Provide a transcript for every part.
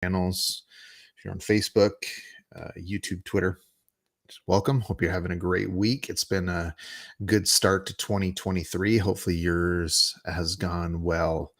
channels. If you're on Facebook, YouTube, Twitter, welcome. Hope you're having a great week. It's been a good start to 2023. Hopefully yours has gone well.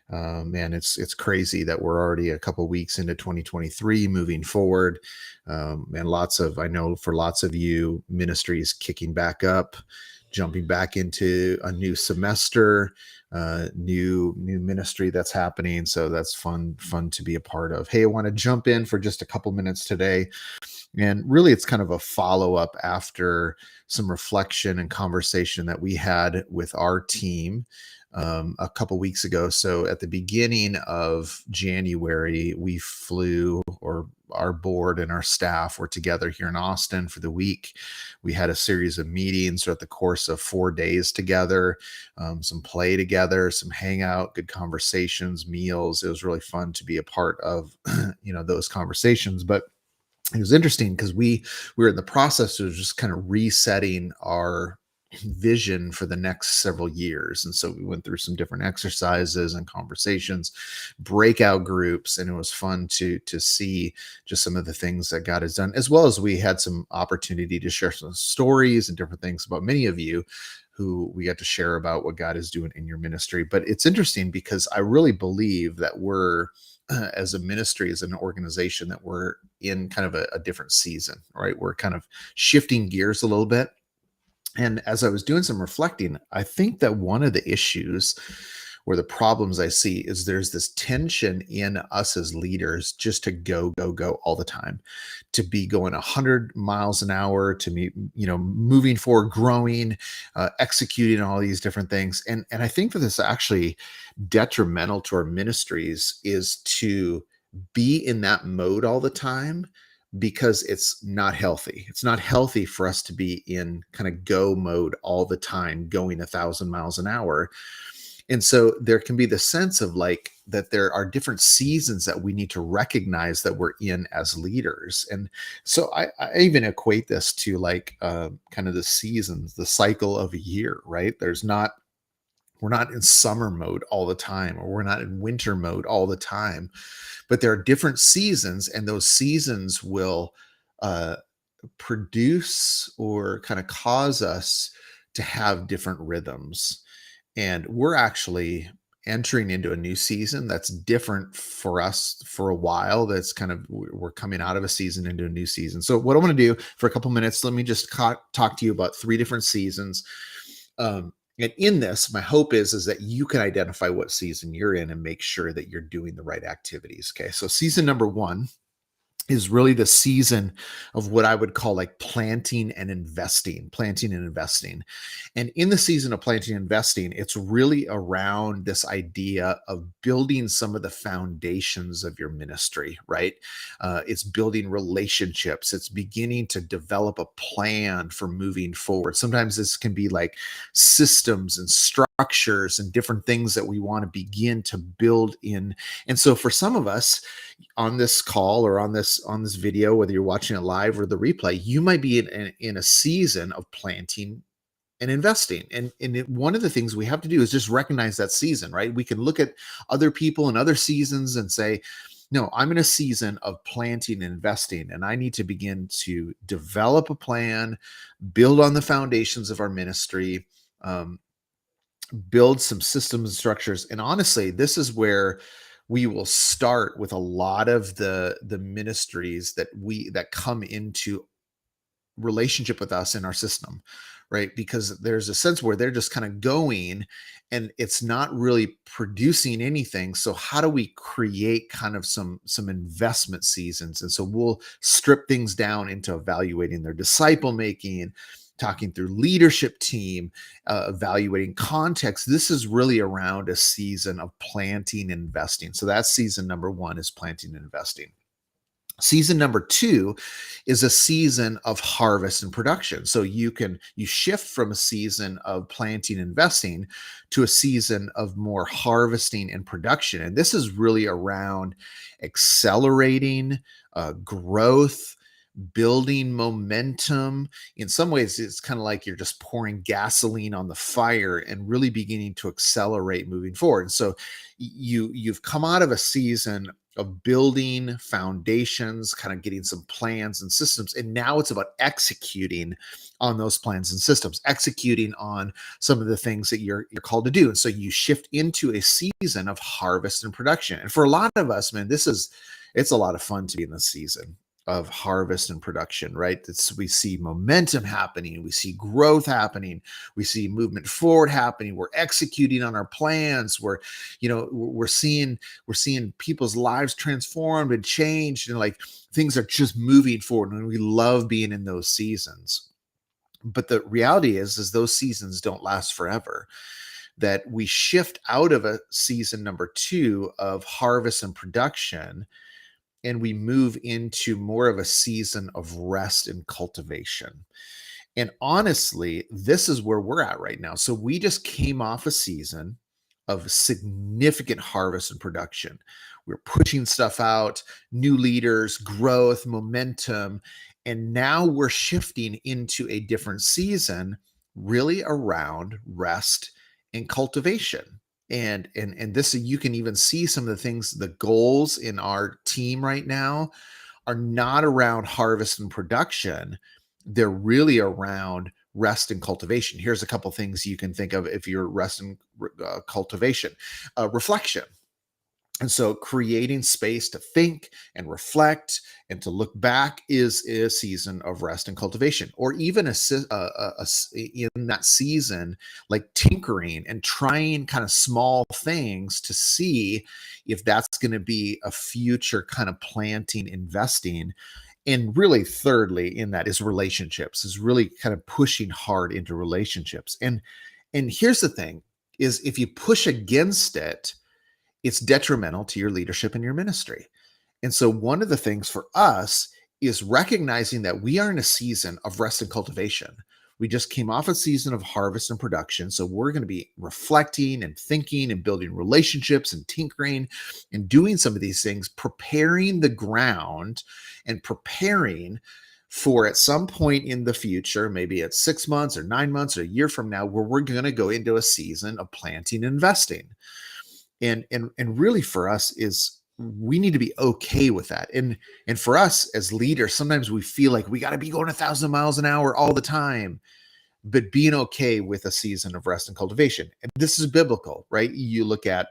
Man, it's crazy that we're already a couple weeks into 2023 moving forward. And I know for lots of you, ministry is kicking back up, jumping back into a new semester, new ministry that's happening. So that's fun to be a part of. Hey, I want to jump in for just a couple minutes today. And really, it's kind of a follow up after some reflection and conversation that we had with our team a couple weeks ago. So at the beginning of January, we flew, or our board and our staff were together here in Austin for the week. We had a series of meetings throughout the course of 4 days together, some play together, some hangout, good conversations, meals. It was really fun to be a part of, those conversations. But it was interesting because we were in the process of just kind of resetting our vision for the next several years. And so we went through some different exercises and conversations, breakout groups, and it was fun to see just some of the things that God has done, as well as we had some opportunity to share some stories and different things about many of you who we got to share about what God is doing in your ministry. But it's interesting because I really believe that we're as a ministry, as an organization, that we're in kind of a different season, right? We're kind of shifting gears a little bit. And as I was doing some reflecting, I think that one of the issues or the problems I see is there's this tension in us as leaders just to go all the time, to be going 100 miles an hour, to be, moving forward, growing, executing all these different things. And I think that this actually detrimental to our ministries is to be in that mode all the time, because it's not healthy. It's not healthy for us to be in kind of go mode all the time, going 1,000 miles an hour. And so there can be the sense of like that there are different seasons that we need to recognize that we're in as leaders. And so I even equate this to like kind of the seasons, the cycle of a year, right? We're not in summer mode all the time, or we're not in winter mode all the time, but there are different seasons, and those seasons will uh, produce or kind of cause us to have different rhythms. And we're actually entering into a new season that's different for us for a while. That's kind of, we're coming out of a season into a new season. So what I want to do for a couple minutes, let me just talk to you about 3 different seasons. And in this, my hope is that you can identify what season you're in and make sure that you're doing the right activities. Okay. So season number 1 is really the season of what I would call like planting and investing. And in the season of planting and investing, it's really around this idea of building some of the foundations of your ministry, right? It's building relationships. It's beginning to develop a plan for moving forward. Sometimes this can be like systems and structures and different things that we want to begin to build in. And so for some of us, on this call or on this video, whether you're watching it live or the replay, you might be in a season of planting and investing. One of the things we have to do is just recognize that season, right? We can look at other people and other seasons and say, no, I'm in a season of planting and investing, and I need to begin to develop a plan, build on the foundations of our ministry, build some systems and structures. And honestly, this is where we will start with a lot of the ministries that come into relationship with us in our system, right? Because there's a sense where they're just kind of going and it's not really producing anything. So how do we create kind of some investment seasons? And so we'll strip things down into evaluating their disciple making, talking through leadership team, evaluating context. This is really around a season of planting and investing. So that's season number 1, is planting and investing. Season number 2 is a season of harvest and production. So you shift from a season of planting and investing to a season of more harvesting and production. And this is really around accelerating growth, building momentum. In some ways, it's kind of like you're just pouring gasoline on the fire and really beginning to accelerate moving forward. And so you've come out of a season of building foundations, kind of getting some plans and systems. And now it's about executing on those plans and systems, executing on some of the things that you're called to do. And so you shift into a season of harvest and production. And for a lot of us, man, it's a lot of fun to be in this season of harvest and production, right? We see momentum happening, we see growth happening, we see movement forward happening. We're executing on our plans. We're seeing people's lives transformed and changed, and like things are just moving forward. And we love being in those seasons. But the reality is those seasons don't last forever. That we shift out of a season number 2 of harvest and production, and we move into more of a season of rest and cultivation. And honestly, this is where we're at right now. So we just came off a season of significant harvest and production. We're pushing stuff out, new leaders, growth, momentum, and now we're shifting into a different season really around rest and cultivation. And this, you can even see some of the things, the goals in our team right now are not around harvest and production. They're really around rest and cultivation. Here's a couple things you can think of if you're rest and cultivation. Reflection. And so creating space to think and reflect and to look back is a season of rest and cultivation. Or even in that season, like tinkering and trying kind of small things to see if that's going to be a future kind of planting, investing. And really, thirdly, in that is relationships, is really kind of pushing hard into relationships. And here's the thing is, if you push against it, it's detrimental to your leadership and your ministry. And so one of the things for us is recognizing that we are in a season of rest and cultivation. We just came off a season of harvest and production. So we're going to be reflecting and thinking and building relationships and tinkering and doing some of these things, preparing the ground and preparing for at some point in the future, maybe it's 6 months or 9 months or a year from now, where we're going to go into a season of planting and investing. And really for us is we need to be okay with that. And for us as leaders, sometimes we feel like we got to be going 1,000 miles an hour all the time, but being okay with a season of rest and cultivation. And this is biblical, right? You look at,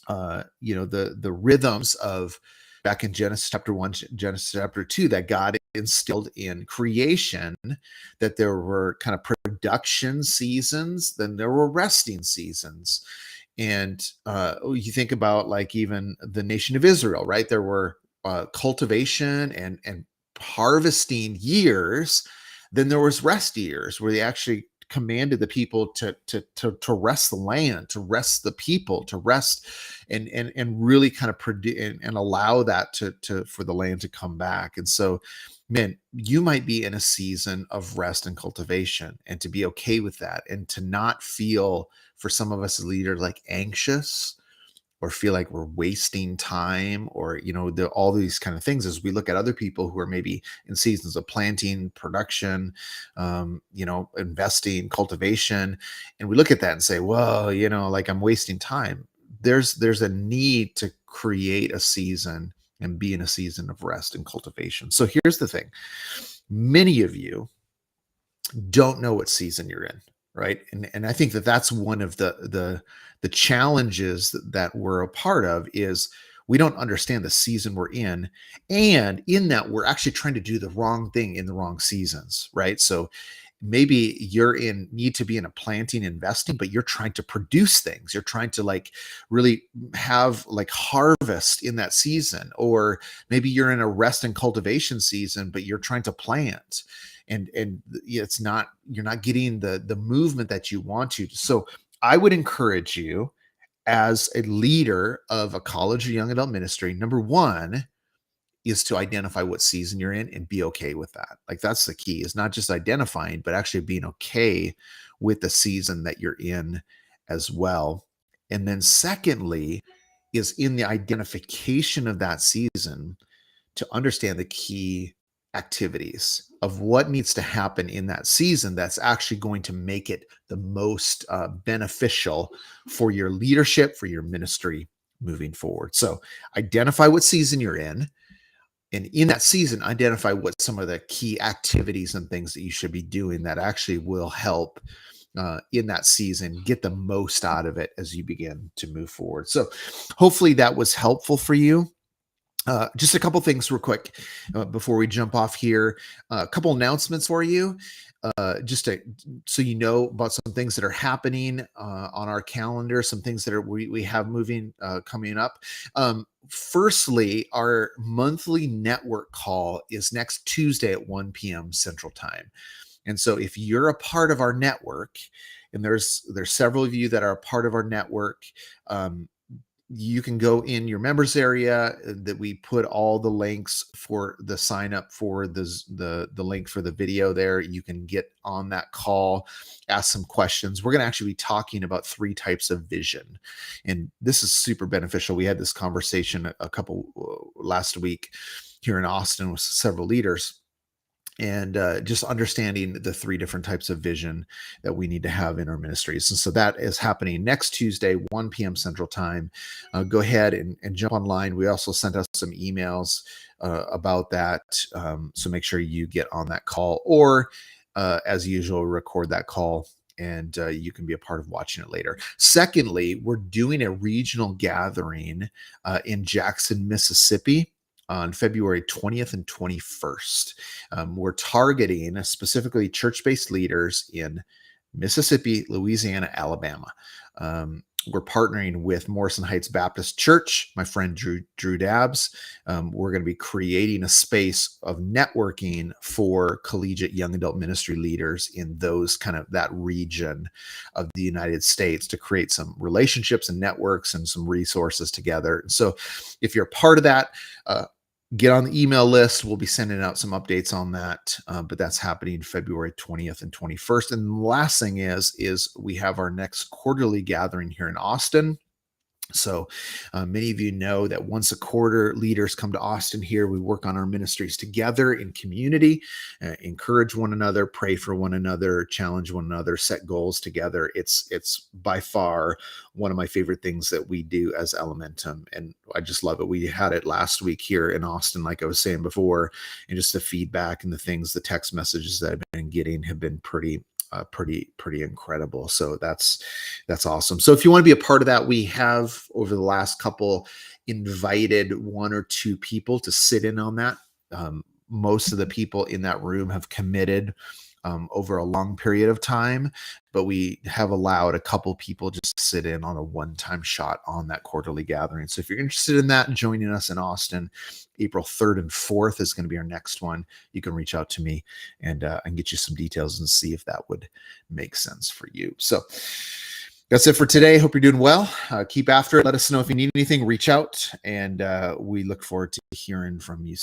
the rhythms of back in Genesis chapter 1, Genesis chapter 2, that God instilled in creation, that there were kind of production seasons, then there were resting seasons. And you think about like even the nation of Israel, right? There were cultivation and harvesting years. Then there was rest years where they actually commanded the people to rest the land, to rest the people, to rest and really kind of produce and allow that to for the land to come back. And so, man, you might be in a season of rest and cultivation, and to be okay with that, and to not feel, for some of us as leaders, like anxious or feel like we're wasting time, or all these kind of things, as we look at other people who are maybe in seasons of planting, production, investing, cultivation, and we look at that and say, well, like I'm wasting time. There's a need to create a season and be in a season of rest and cultivation. So here's the thing. Many of you don't know what season you're in, right? And I think that that's one of the challenges that we're a part of, is we don't understand the season we're in. And in that, we're actually trying to do the wrong thing in the wrong seasons, right? So maybe need to be in a planting, investing, but you're trying to produce things. You're trying to like really have like harvest in that season. Or maybe you're in a rest and cultivation season, but you're trying to plant. And it's not, you're not getting the movement that you want to. So I would encourage you, as a leader of a college or young adult ministry, number one is to identify what season you're in and be okay with that. Like that's the key, is not just identifying, but actually being okay with the season that you're in as well. And then secondly is, in the identification of that season, to understand the key activities of what needs to happen in that season that's actually going to make it the most beneficial for your leadership, for your ministry, moving forward. So identify what season you're in. And in that season, identify what some of the key activities and things that you should be doing that actually will help in that season, get the most out of it as you begin to move forward. So hopefully that was helpful for you. Just a couple things real quick before we jump off here. A couple announcements for you. So you know about some things that are happening on our calendar, some things that we have moving coming up. Firstly, our monthly network call is next Tuesday at 1 p.m. Central Time. And so if you're a part of our network, and there's several of you that are a part of our network, you can go in your members area that we put all the links for the sign up for the link for the video there. You can get on that call, ask some questions. We're going to actually be talking about 3 types of vision. And this is super beneficial. We had this conversation a couple last week here in Austin with several leaders. And just understanding the 3 different types of vision that we need to have in our ministries. And so that is happening next Tuesday, 1 p.m. Central Time. Go ahead and jump online. We also sent us some emails about that. So make sure you get on that call, or as usual, record that call, and you can be a part of watching it later. Secondly, we're doing a regional gathering in Jackson, Mississippi, on February 20th and 21st. We're targeting specifically church-based leaders in Mississippi, Louisiana, Alabama. We're partnering with Morrison Heights Baptist Church, my friend Drew Dabbs. We're going to be creating a space of networking for collegiate young adult ministry leaders in those kind of that region of the United States to create some relationships and networks and some resources together. So if you're part of that, get on the email list. We'll be sending out some updates on that, but that's happening February 20th and 21st. And the last thing is we have our next quarterly gathering here in Austin. So many of you know that once a quarter, leaders come to Austin here. We work on our ministries together in community, encourage one another, pray for one another, challenge one another, set goals together. It's by far one of my favorite things that we do as Elementum, and I just love it. We had it last week here in Austin, like I was saying before, and just the feedback and the things, the text messages that I've been getting have been pretty incredible. So that's awesome. So if you want to be a part of that, we have over the last couple invited 1 or 2 people to sit in on that. Most of the people in that room have committed over a long period of time, but we have allowed a couple people just to sit in on a one-time shot on that quarterly gathering. So if you're interested in that and joining us in Austin, April 3rd and 4th is going to be our next one. You can reach out to me and get you some details and see if that would make sense for you. So that's it for today. Hope you're doing well. Keep after it. Let us know if you need anything. Reach out, and we look forward to hearing from you